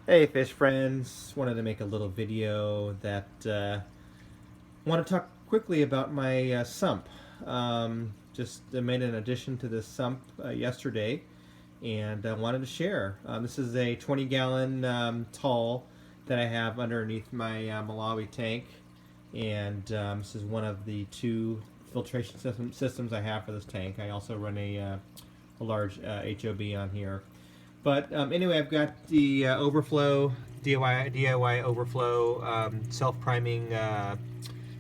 Hey fish friends, wanted to make a little video that want to talk quickly about my sump. Just made an addition to this sump yesterday and wanted to share. This is a 20-gallon tall that I have underneath my Malawi tank, and this is one of the two filtration systems I have for this tank. I also run a large HOB on here. But anyway, I've got the overflow, DIY overflow self-priming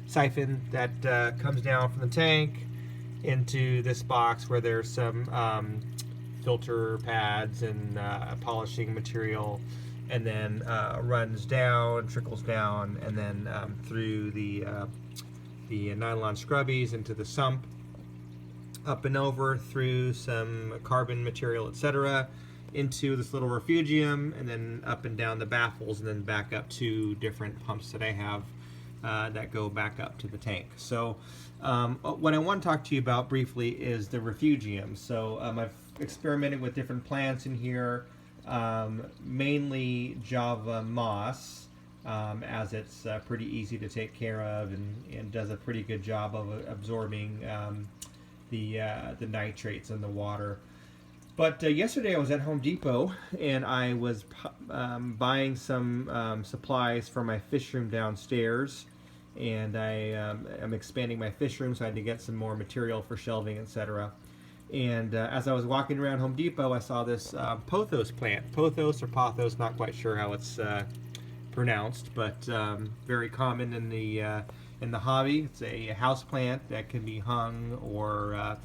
siphon that comes down from the tank into this box where there's some filter pads and polishing material, and then runs down, trickles down, and then through the nylon scrubbies into the sump, up and over through some carbon material, etc., into this little refugium, and then up and down the baffles, and then back up to different pumps that I have that go back up to the tank. So what I want to talk to you about briefly is the refugium. So I've experimented with different plants in here, mainly Java moss, as it's pretty easy to take care of and does a pretty good job of absorbing the nitrates in the water. But yesterday I was at Home Depot and I was buying some supplies for my fish room downstairs, and I am expanding my fish room, so I had to get some more material for shelving, etc. And as I was walking around Home Depot, I saw this pothos plant. Pothos or Pothos, not quite sure how it's pronounced, but very common in the hobby. It's a house plant that can be hung or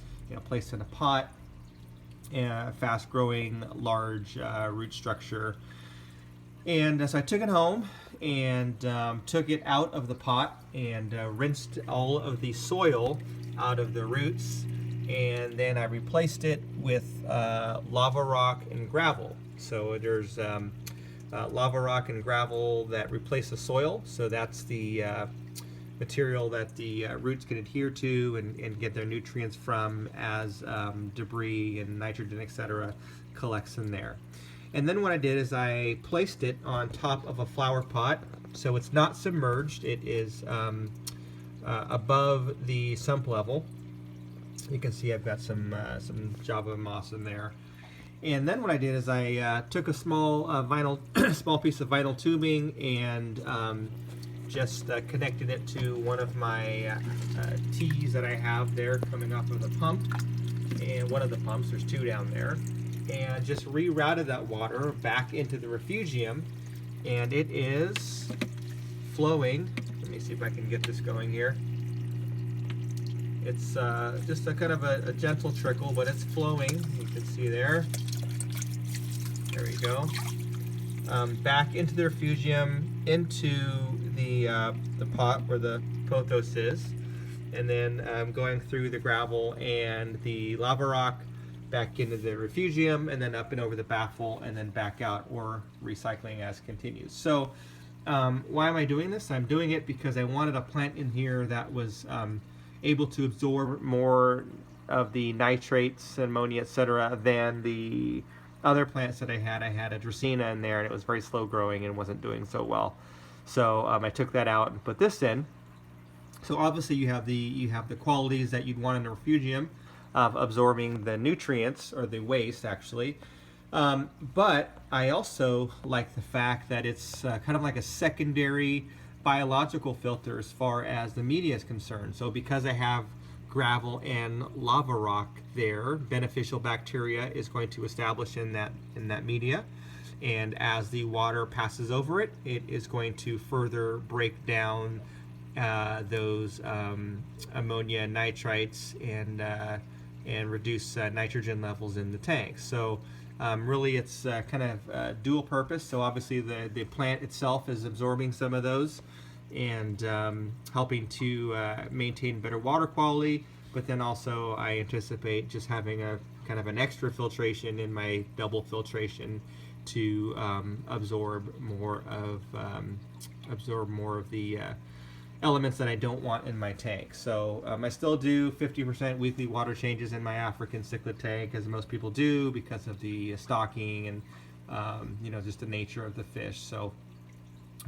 placed in a pot. Fast-growing, large root structure. And so I took it home and took it out of the pot and rinsed all of the soil out of the roots, and then I replaced it with lava rock and gravel. So there's lava rock and gravel that replace the soil, so that's the material that the roots can adhere to and get their nutrients from as debris and nitrogen, etc., collects in there. And then what I did is I placed it on top of a flower pot, so it's not submerged. It is above the sump level. You can see I've got some Java moss in there. And then what I did is I took a small small piece of vinyl tubing and just connected it to one of my tees that I have there coming off of the pump, and one of the pumps, there's two down there, and just rerouted that water back into the refugium, and it is flowing. Let me see if I can get this going here. It's just a kind of a gentle trickle, but it's flowing. You can see there. There we go. Back into the refugium, into the pot where the pothos is, and then going through the gravel and the lava rock back into the refugium, and then up and over the baffle, and then back out, or recycling as continues. So why am I doing this? I'm doing it because I wanted a plant in here that was able to absorb more of the nitrates, ammonia, etc., than the other plants that I had. I had a Dracaena in there, and it was very slow growing and wasn't doing so well. So I took that out and put this in. So obviously you have the qualities that you'd want in a refugium of absorbing the nutrients, or the waste actually. But I also like the fact that it's kind of like a secondary biological filter as far as the media is concerned. So because I have gravel and lava rock there, beneficial bacteria is going to establish in that media, and as the water passes over it, it is going to further break down those ammonia and nitrites and reduce nitrogen levels in the tank. So really it's kind of dual purpose. So obviously the plant itself is absorbing some of those and helping to maintain better water quality, but then also I anticipate just having a kind of an extra filtration in my double filtration to absorb more of the elements that I don't want in my tank. So I still do 50% weekly water changes in my African cichlid tank, as most people do, because of the stocking and you know, just the nature of the fish. So,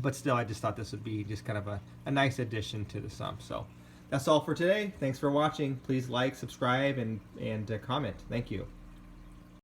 but still, I just thought this would be just kind of a nice addition to the sump. So that's all for today. Thanks for watching. Please like, subscribe, and comment. Thank you.